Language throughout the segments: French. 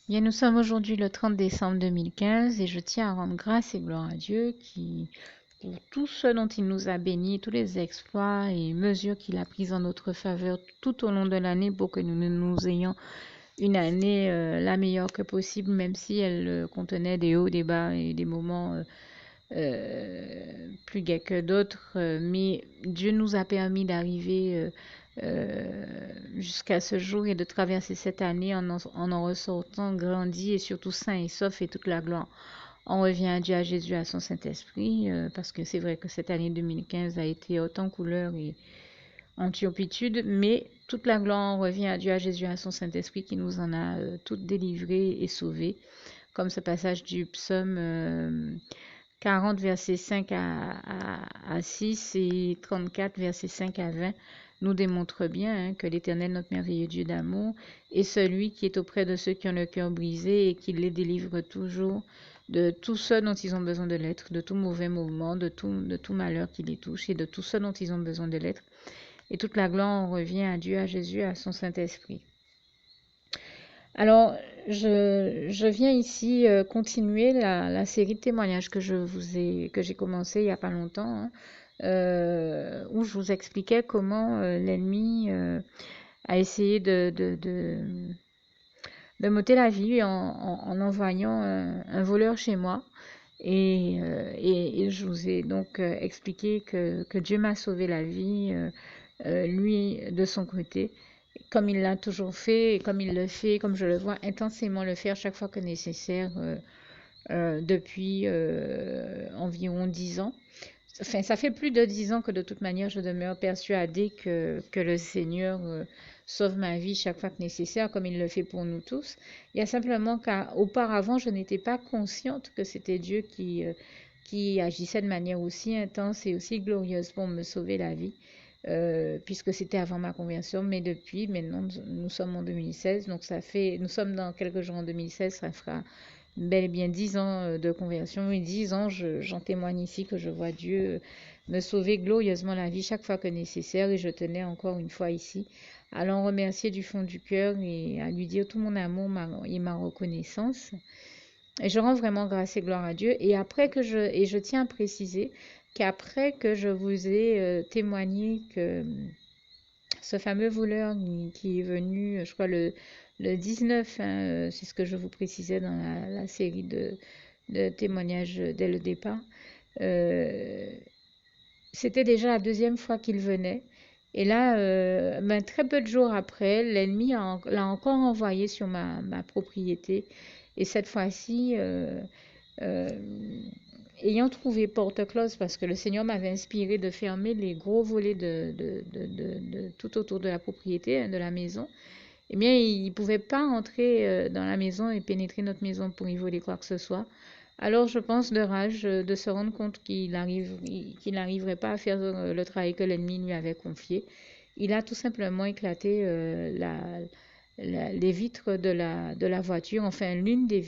Bien, nous sommes aujourd'hui le 30 décembre 2015 et je tiens à rendre grâce et gloire à Dieu pour tout ce dont il nous a bénis, tous les exploits et mesures qu'il a prises en notre faveur tout au long de l'année pour que nous ayons une année la meilleure que possible, même si elle contenait des hauts, des bas et des moments plus gais que d'autres. Mais Dieu nous a permis d'arriver jusqu'à ce jour et de traverser cette année en ressortant grandi et surtout sain et sauf et toute la gloire. On revient à Dieu, à Jésus, à son Saint-Esprit, parce que c'est vrai que cette année 2015 a été autant couleur et en turpitude, mais toute la gloire, on revient à Dieu, à Jésus, à son Saint-Esprit qui nous en a toutes délivrées et sauvées, comme ce passage du psaume 40, versets 5 à 6 et 34, versets 5 à 20 nous démontre bien que l'Éternel, notre merveilleux Dieu d'amour, est celui qui est auprès de ceux qui ont le cœur brisé et qui les délivre toujours de tout ce dont ils ont besoin de l'être, de tout mauvais mouvement, de tout malheur qui les touche et de tout ce dont ils ont besoin de l'être. Et toute la gloire revient à Dieu, à Jésus, à son Saint-Esprit. Alors, je viens ici continuer la série de témoignages que j'ai commencé il n'y a pas longtemps, hein, où je vous expliquais comment l'ennemi a essayé de m'ôter la vie en envoyant un voleur chez moi. Et je vous ai donc expliqué que Dieu m'a sauvé la vie, lui de son côté, comme il l'a toujours fait, et comme il le fait, comme je le vois intensément le faire chaque fois que nécessaire depuis environ 10 ans. Enfin, ça fait plus de 10 ans que de toute manière, je demeure persuadée que le Seigneur sauve ma vie chaque fois que nécessaire, comme il le fait pour nous tous. Il y a simplement qu'auparavant, je n'étais pas consciente que c'était Dieu qui agissait de manière aussi intense et aussi glorieuse pour me sauver la vie, puisque c'était avant ma conversion. Mais depuis, maintenant, nous sommes en 2016, donc nous sommes dans quelques jours en 2016, ça fera bel et bien 10 ans de conversion et 10 ans, j'en témoigne ici que je vois Dieu me sauver glorieusement la vie chaque fois que nécessaire et je tenais encore une fois ici à l'en remercier du fond du cœur et à lui dire tout mon amour et ma reconnaissance. Et je rends vraiment grâce et gloire à Dieu. Et je tiens à préciser qu'après que je vous ai témoigné que ce fameux voleur qui est venu, je crois, le 19, hein, c'est ce que je vous précisais dans la série de témoignages dès le départ. Euh, C'était déjà la deuxième fois qu'il venait. Et là, très peu de jours après, l'ennemi l'a encore envoyé sur ma propriété. Et cette fois-ci, euh, ayant trouvé porte close, parce que le Seigneur m'avait inspiré de fermer les gros volets tout autour de la propriété, hein, de la maison, eh bien, il ne pouvait pas entrer dans la maison et pénétrer notre maison pour y voler quoi que ce soit. Alors, je pense de rage de se rendre compte qu'il n'arriverait pas à faire le travail que l'ennemi lui avait confié. Il a tout simplement éclaté les vitres de la voiture, enfin euh, l'une des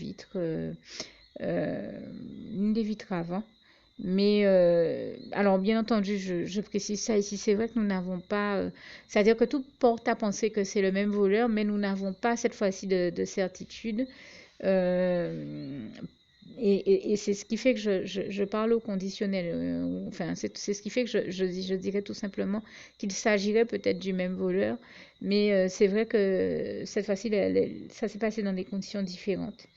vitres avant. Mais alors bien entendu, je précise ça ici, c'est vrai que nous n'avons pas, c'est-à-dire que tout porte à penser que c'est le même voleur, mais nous n'avons pas cette fois-ci de certitude. Euh, et c'est ce qui fait que je parle au conditionnel. Enfin, c'est ce qui fait que je dirais tout simplement qu'il s'agirait peut-être du même voleur, mais c'est vrai que cette fois-ci, ça s'est passé dans des conditions différentes.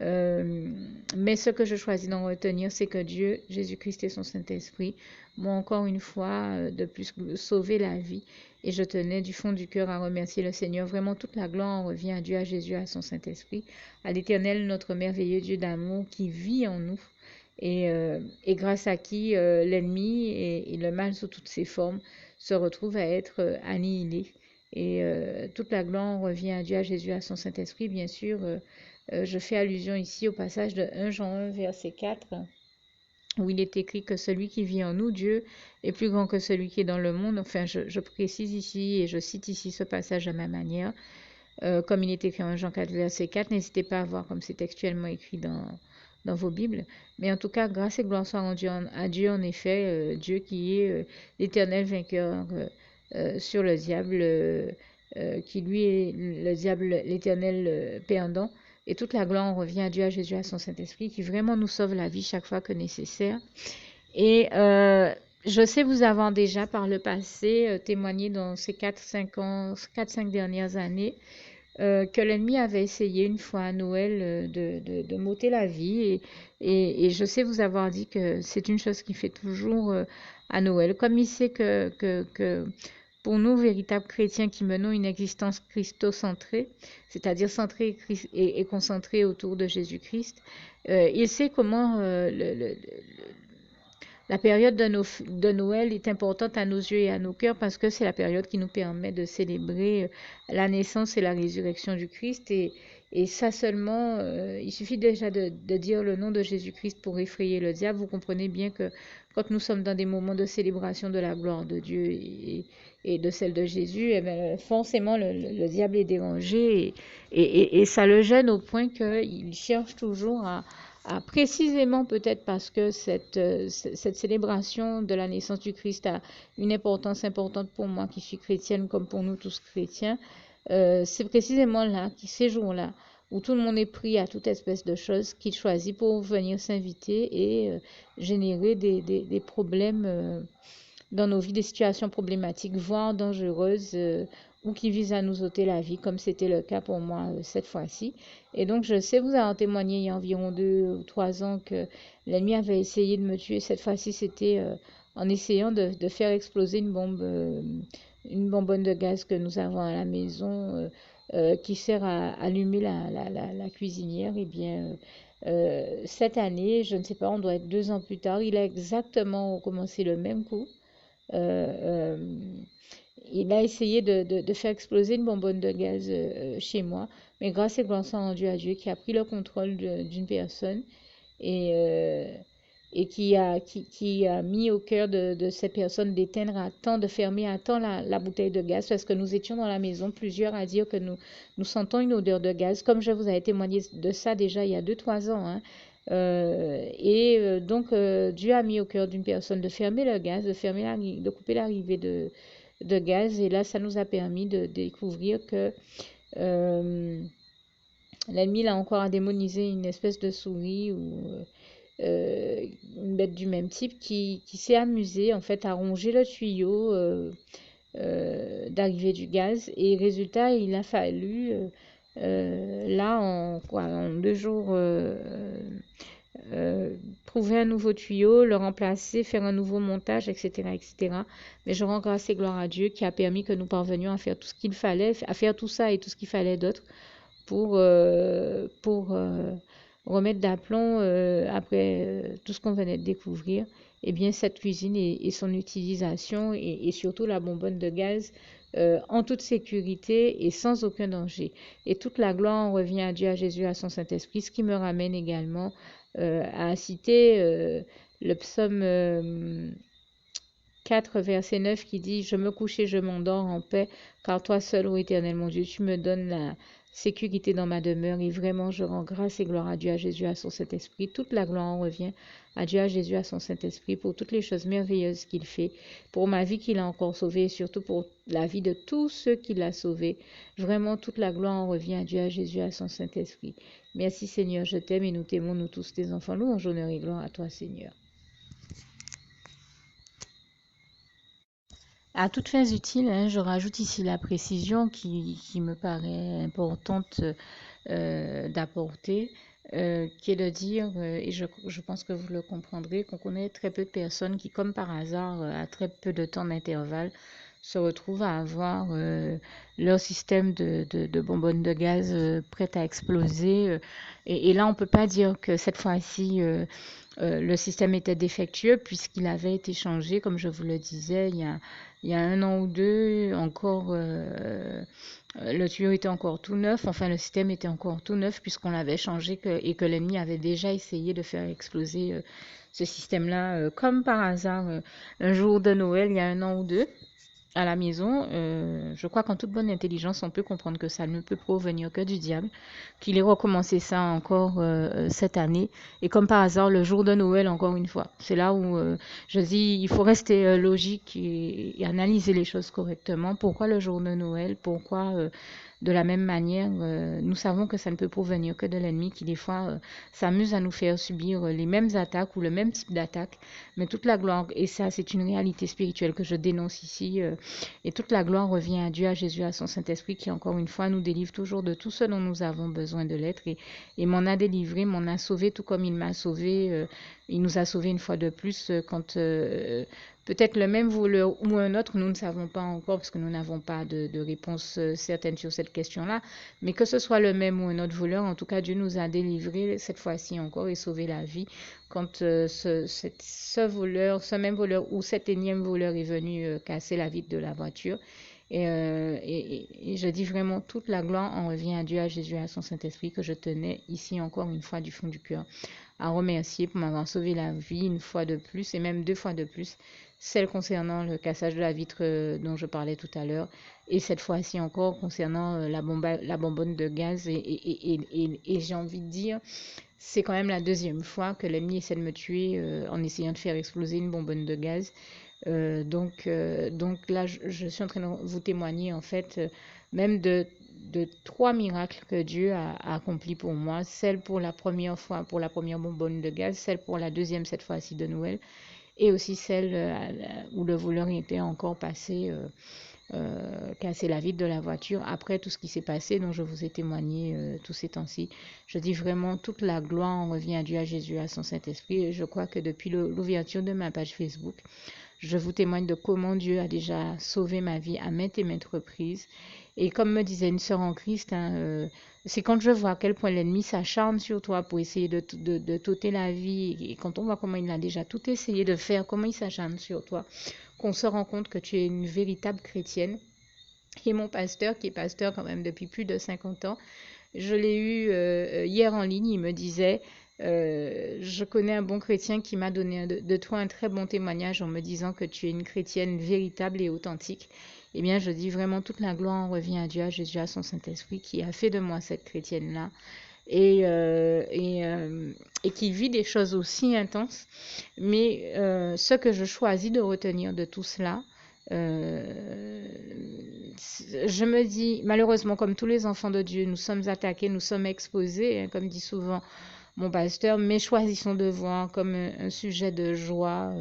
Euh, mais ce que je choisis d'en retenir, c'est que Dieu, Jésus-Christ et son Saint-Esprit m'ont encore une fois de plus sauvé la vie. Et je tenais du fond du cœur à remercier le Seigneur. Vraiment, toute la gloire en revient à Dieu, à Jésus, à son Saint-Esprit, à l'Éternel, notre merveilleux Dieu d'amour qui vit en nous et grâce à qui l'ennemi et le mal sous toutes ses formes se retrouvent à être annihilés. Et toute la gloire revient à Dieu, à Jésus, à son Saint-Esprit, bien sûr. Je fais allusion ici au passage de 1 Jean 1, verset 4, où il est écrit que celui qui vit en nous, Dieu, est plus grand que celui qui est dans le monde. Enfin, je précise ici et je cite ici ce passage à ma manière, comme il est écrit en Jean 4, verset 4. N'hésitez pas à voir comme c'est textuellement écrit dans vos Bibles. Mais en tout cas, grâce et gloire soient rendues à Dieu, en effet, Dieu qui est l'éternel vainqueur sur le diable, qui lui est le diable, l'éternel perdant, Et toute la gloire revient à Dieu, à Jésus, à son Saint-Esprit, qui vraiment nous sauve la vie chaque fois que nécessaire. Et je sais vous avoir déjà par le passé témoigné dans ces 4-5 dernières années que l'ennemi avait essayé une fois à Noël de m'ôter la vie. Et je sais vous avoir dit que c'est une chose qui fait toujours à Noël. Comme il sait que pour nous, véritables chrétiens qui menons une existence christocentrée, c'est-à-dire centrée et concentrée autour de Jésus-Christ, il sait comment la période de Noël est importante à nos yeux et à nos cœurs parce que c'est la période qui nous permet de célébrer la naissance et la résurrection du Christ. Et ça seulement, il suffit déjà de dire le nom de Jésus-Christ pour effrayer le diable. Vous comprenez bien que quand nous sommes dans des moments de célébration de la gloire de Dieu et de celle de Jésus, eh bien, forcément le diable est dérangé et ça le gêne au point qu'il cherche toujours précisément peut-être parce que cette célébration de la naissance du Christ a une importance importante pour moi qui suis chrétienne comme pour nous tous chrétiens, c'est précisément là, ces jours-là, où tout le monde est pris à toute espèce de choses qu'il choisit pour venir s'inviter et générer des problèmes dans nos vies, des situations problématiques, voire dangereuses, ou qui visent à nous ôter la vie, comme c'était le cas pour moi cette fois-ci. Et donc, je sais vous avoir témoigné il y a environ 2 ou 3 ans que l'ennemi avait essayé de me tuer. Cette fois-ci, c'était en essayant de faire exploser une bonbonne de gaz que nous avons à la maison, qui sert à allumer la cuisinière. Eh bien, cette année, je ne sais pas, on doit être 2 ans plus tard, il a exactement recommencé le même coup. Euh, il a essayé de faire exploser une bonbonne de gaz chez moi, mais grâce et gloire sont rendues à Dieu qui a pris le contrôle d'une personne et, et qui a mis au cœur de cette personne d'éteindre à temps, de fermer à temps la bouteille de gaz, parce que nous étions dans la maison, plusieurs à dire que nous sentons une odeur de gaz, comme je vous avais témoigné de ça déjà il y a 2-3 ans, hein. Donc, Dieu a mis au cœur d'une personne de fermer le gaz, de couper l'arrivée de gaz. Et là, ça nous a permis de découvrir que euh, l'ennemi, là encore, a démonisé une espèce de souris ou une bête du même type qui s'est amusée, en fait, à ronger le tuyau d'arrivée du gaz. Et résultat, il a fallu, là, en 2 jours, trouver un nouveau tuyau, le remplacer, faire un nouveau montage, etc., etc. Mais je rends grâce et gloire à Dieu qui a permis que nous parvenions à faire tout ce qu'il fallait, à faire tout ça et tout ce qu'il fallait d'autre pour remettre d'aplomb après tout ce qu'on venait de découvrir. Eh bien, cette cuisine et son utilisation et surtout la bonbonne de gaz en toute sécurité et sans aucun danger. Et toute la gloire en revient à Dieu, à Jésus, à son Saint-Esprit, ce qui me ramène également à citer le psaume 4, verset 9 qui dit « Je me couche et je m'endors en paix, car toi seul, ô Éternel mon Dieu, tu me donnes la sécurité dans ma demeure. » Et vraiment, je rends grâce et gloire à Dieu, à Jésus, à son Saint-Esprit. Toute la gloire en revient à Dieu, à Jésus, à son Saint-Esprit, pour toutes les choses merveilleuses qu'il fait, pour ma vie qu'il a encore sauvée, et surtout pour la vie de tous ceux qu'il a sauvés. Vraiment, toute la gloire en revient à Dieu, à Jésus, à son Saint-Esprit. Merci Seigneur, je t'aime et nous t'aimons, nous tous tes enfants. Louange, honneur et gloire à toi Seigneur. À toutes fins utiles, hein, je rajoute ici la précision qui me paraît importante d'apporter, qui est de dire, et je pense que vous le comprendrez, qu'on connaît très peu de personnes qui, comme par hasard, à très peu de temps d'intervalle, se retrouvent à avoir leur système de bonbonne de gaz prête à exploser. Et là, on ne peut pas dire que cette fois-ci, le système était défectueux puisqu'il avait été changé, comme je vous le disais, il y a 1 an ou 2, encore, le tuyau était encore tout neuf, enfin le système était encore tout neuf puisqu'on l'avait changé et que l'ennemi avait déjà essayé de faire exploser ce système-là, comme par hasard, un jour de Noël, il y a 1 an ou 2 à la maison. Je crois qu'en toute bonne intelligence, on peut comprendre que ça ne peut provenir que du diable, qu'il ait recommencé ça encore cette année. Et comme par hasard, le jour de Noël, encore une fois. C'est là où je dis, il faut rester logique et analyser les choses correctement. Pourquoi le jour de Noël? Pourquoi De la même manière, nous savons que ça ne peut provenir que de l'ennemi qui, des fois, s'amuse à nous faire subir les mêmes attaques ou le même type d'attaque. Mais toute la gloire, et ça, c'est une réalité spirituelle que je dénonce ici, et toute la gloire revient à Dieu, à Jésus, à son Saint-Esprit, qui, encore une fois, nous délivre toujours de tout ce dont nous avons besoin de l'être. Et m'en a délivré, m'en a sauvé, tout comme il m'a sauvé. Il nous a sauvés une fois de plus quand peut-être le même voleur ou un autre, nous ne savons pas encore parce que nous n'avons pas de réponse certaine sur cette question-là. Mais que ce soit le même ou un autre voleur, en tout cas, Dieu nous a délivrés cette fois-ci encore et sauvé la vie quand ce voleur, ce même voleur ou cet énième voleur est venu casser la vitre de la voiture. Et je dis vraiment toute la gloire en revient à Dieu, à Jésus, à son Saint-Esprit, que je tenais ici encore une fois du fond du cœur à remercier pour m'avoir sauvé la vie une fois de plus et même 2 fois de plus, celle concernant le cassage de la vitre dont je parlais tout à l'heure et cette fois-ci encore concernant la bonbonne de gaz et j'ai envie de dire c'est quand même la 2e fois que l'ennemi essaie de me tuer en essayant de faire exploser une bonbonne de gaz. Donc là, je suis en train de vous témoigner en fait même de 3 miracles que Dieu a accomplis pour moi. Celle pour la première fois, pour la première bonbonne de gaz, celle pour la deuxième, cette fois-ci de Noël, et aussi celle où le voleur était encore passé casser la vitre de la voiture après tout ce qui s'est passé dont je vous ai témoigné tous ces temps-ci. Je dis vraiment toute la gloire en revient à Dieu, à Jésus, à son Saint-Esprit. Et je crois que depuis l'ouverture de ma page Facebook, je vous témoigne de comment Dieu a déjà sauvé ma vie à maintes et maintes reprises. Et comme me disait une sœur en Christ, c'est quand je vois à quel point l'ennemi s'acharne sur toi pour essayer de t'ôter la vie, et quand on voit comment il a déjà tout essayé de faire, comment il s'acharne sur toi, qu'on se rend compte que tu es une véritable chrétienne. Et mon pasteur, qui est pasteur quand même depuis plus de 50 ans, je l'ai eu hier en ligne, il me disait... je connais un bon chrétien qui m'a donné de toi un très bon témoignage en me disant que tu es une chrétienne véritable et authentique. Eh bien, je dis vraiment toute la gloire en revient à Dieu, à Jésus, à son Saint-Esprit qui a fait de moi cette chrétienne-là et qui vit des choses aussi intenses. Mais ce que je choisis de retenir de tout cela, je me dis, malheureusement, comme tous les enfants de Dieu, nous sommes attaqués, nous sommes exposés, hein, comme dit souvent mon pasteur, mais choisissons de voir comme un sujet de joie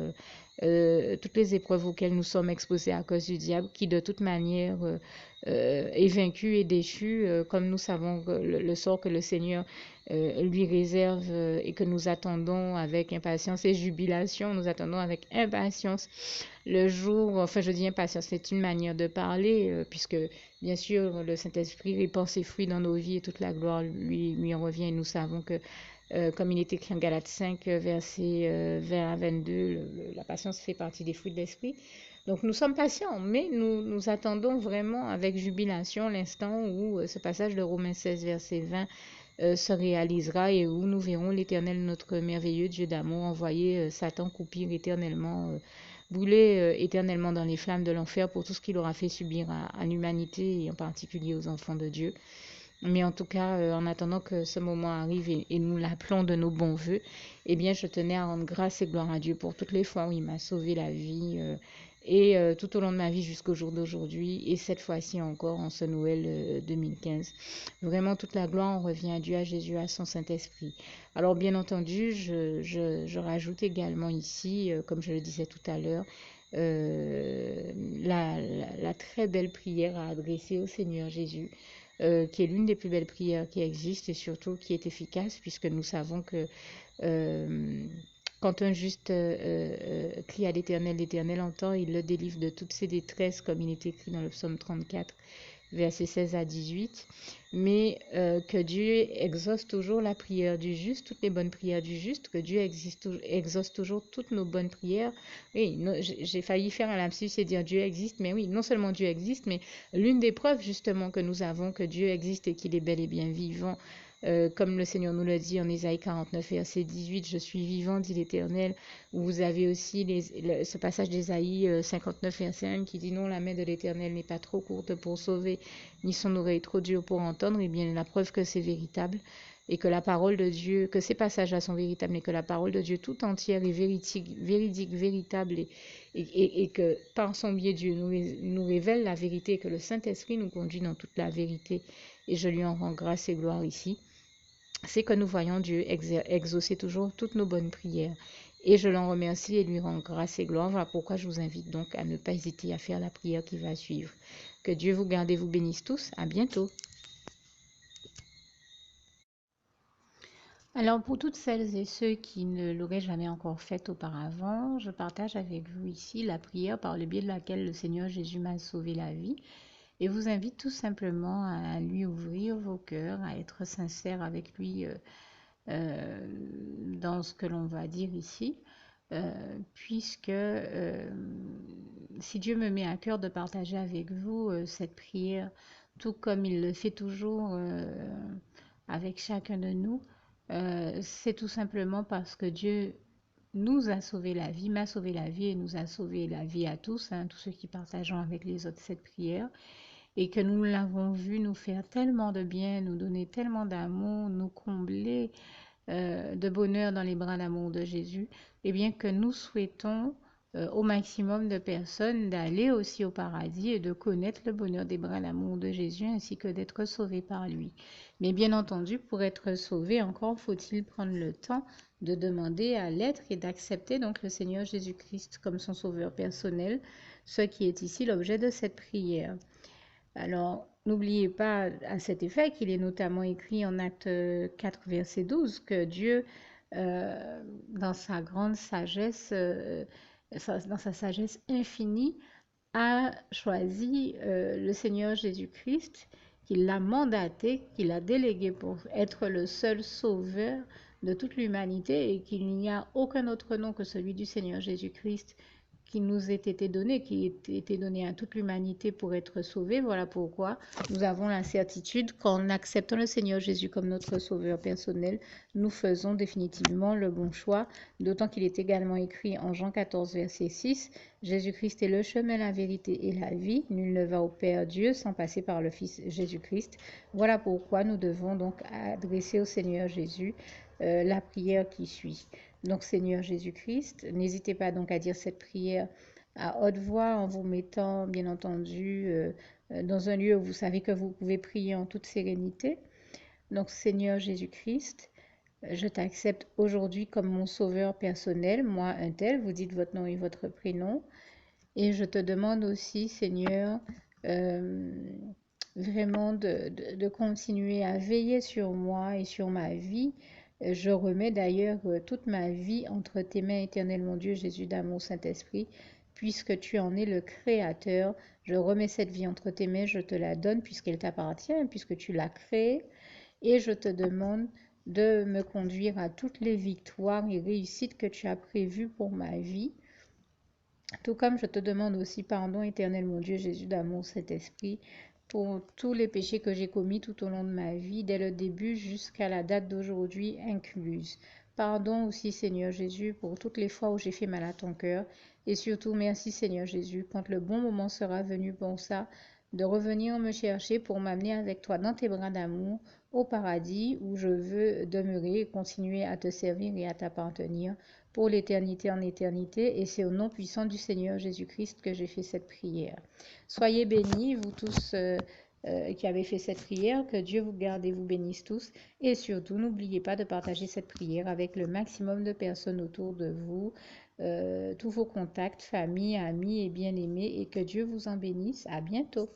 toutes les épreuves auxquelles nous sommes exposés à cause du diable, qui de toute manière est vaincu et déchu, comme nous savons le sort que le Seigneur lui réserve et que nous attendons avec impatience et jubilation. Nous attendons avec impatience le jour, enfin je dis impatience, c'est une manière de parler, puisque bien sûr le Saint-Esprit répand ses fruits dans nos vies et toute la gloire lui en revient et nous savons que comme il est écrit en Galates 5, versets 20 à 22, la patience fait partie des fruits de l'esprit. Donc nous sommes patients, mais nous attendons vraiment avec jubilation l'instant où ce passage de Romains 16, verset 20 se réalisera et où nous verrons l'Éternel, notre merveilleux Dieu d'amour, envoyer Satan croupir éternellement, brûler éternellement dans les flammes de l'enfer pour tout ce qu'il aura fait subir à l'humanité et en particulier aux enfants de Dieu. Mais en tout cas, en attendant que ce moment arrive et nous l'appelons de nos bons voeux, eh bien, je tenais à rendre grâce et gloire à Dieu pour toutes les fois où il m'a sauvé la vie et tout au long de ma vie jusqu'au jour d'aujourd'hui et cette fois-ci encore en ce Noël 2015. Vraiment, toute la gloire en revient à Dieu, à Jésus, à son Saint-Esprit. Alors, bien entendu, je rajoute également ici, comme je le disais tout à l'heure, la très belle prière à adresser au Seigneur Jésus. Qui est l'une des plus belles prières qui existent et surtout qui est efficace puisque nous savons que quand un juste crie à l'Éternel, l'Éternel entend, il le délivre de toutes ses détresses comme il est écrit dans le psaume 34, versets 16 à 18, mais que Dieu exauce toujours la prière du juste, toutes les bonnes prières du juste, que Dieu exauce toujours toutes nos bonnes prières. Oui, j'ai failli faire un lapsus et dire Dieu existe, mais oui, non seulement Dieu existe, mais l'une des preuves justement que nous avons que Dieu existe et qu'il est bel et bien vivant comme le Seigneur nous le dit en Ésaïe 49, verset 18, je suis vivant, dit l'Éternel. Vous avez aussi ce passage d'Ésaïe 59, verset 1 qui dit non, la main de l'Éternel n'est pas trop courte pour sauver, ni son oreille trop dure pour entendre. Et bien, la preuve que c'est véritable et que la parole de Dieu, que ces passages-là sont véritables, mais que la parole de Dieu tout entière est véridique, véritable, et que par son biais Dieu nous révèle la vérité, et que le Saint-Esprit nous conduit dans toute la vérité. Et je lui en rends grâce et gloire ici. C'est que nous voyons Dieu exaucer toujours toutes nos bonnes prières. Et je l'en remercie et lui rends grâce et gloire. Voilà pourquoi je vous invite donc à ne pas hésiter à faire la prière qui va suivre. Que Dieu vous garde et vous bénisse tous. À bientôt. Alors pour toutes celles et ceux qui ne l'auraient jamais encore faite auparavant, je partage avec vous ici la prière par le biais de laquelle le Seigneur Jésus m'a sauvé la vie et vous invite tout simplement à lui ouvrir vos cœurs, à être sincère avec lui dans ce que l'on va dire ici, puisque si Dieu me met à cœur de partager avec vous cette prière, tout comme il le fait toujours avec chacun de nous, c'est tout simplement parce que Dieu nous a sauvé la vie, m'a sauvé la vie et nous a sauvé la vie à tous, tous ceux qui partageons avec les autres cette prière, et que nous l'avons vu nous faire tellement de bien, nous donner tellement d'amour, nous combler de bonheur dans les bras d'amour de Jésus, et bien que nous souhaitons au maximum de personnes d'aller aussi au paradis et de connaître le bonheur des bras d'amour de Jésus ainsi que d'être sauvés par lui. Mais bien entendu, pour être sauvé, encore faut-il prendre le temps de demander à l'être et d'accepter donc le Seigneur Jésus-Christ comme son sauveur personnel, ce qui est ici l'objet de cette prière. Alors, n'oubliez pas à cet effet qu'il est notamment écrit en Acte 4, verset 12, que Dieu, dans sa grande sagesse, dans sa sagesse infinie, a choisi le Seigneur Jésus-Christ, qu'il l'a mandaté, qu'il l'a délégué pour être le seul sauveur de toute l'humanité et qu'il n'y a aucun autre nom que celui du Seigneur Jésus-Christ qui nous ait été donné, qui ait été donné à toute l'humanité pour être sauvé. Voilà pourquoi nous avons la certitude qu'en acceptant le Seigneur Jésus comme notre sauveur personnel, nous faisons définitivement le bon choix, d'autant qu'il est également écrit en Jean 14, verset 6, Jésus-Christ est le chemin, la vérité et la vie. Nul ne va au Père Dieu sans passer par le Fils Jésus-Christ. Voilà pourquoi nous devons donc adresser au Seigneur Jésus la prière qui suit. Donc Seigneur Jésus-Christ, n'hésitez pas donc à dire cette prière à haute voix en vous mettant bien entendu dans un lieu où vous savez que vous pouvez prier en toute sérénité. Donc Seigneur Jésus-Christ, je t'accepte aujourd'hui comme mon sauveur personnel, moi un tel, vous dites votre nom et votre prénom. Et je te demande aussi, Seigneur, vraiment de continuer à veiller sur moi et sur ma vie. Je remets d'ailleurs toute ma vie entre tes mains, éternel mon Dieu, Jésus d'amour, Saint-Esprit, puisque tu en es le Créateur. Je remets cette vie entre tes mains, je te la donne puisqu'elle t'appartient, puisque tu l'as créée. Et je te demande de me conduire à toutes les victoires et réussites que tu as prévues pour ma vie. Tout comme je te demande aussi pardon, éternel mon Dieu, Jésus d'amour, Saint-Esprit, pour tous les péchés que j'ai commis tout au long de ma vie, dès le début jusqu'à la date d'aujourd'hui incluse. Pardon aussi, Seigneur Jésus, pour toutes les fois où j'ai fait mal à ton cœur. Et surtout, merci, Seigneur Jésus, quand le bon moment sera venu pour ça, de revenir me chercher pour m'amener avec toi dans tes bras d'amour au paradis où je veux demeurer et continuer à te servir et à t'appartenir pour l'éternité en éternité, et c'est au nom puissant du Seigneur Jésus-Christ que j'ai fait cette prière. Soyez bénis, vous tous qui avez fait cette prière, que Dieu vous garde et vous bénisse tous, et surtout, n'oubliez pas de partager cette prière avec le maximum de personnes autour de vous, tous vos contacts, famille, amis et bien-aimés, et que Dieu vous en bénisse. À bientôt.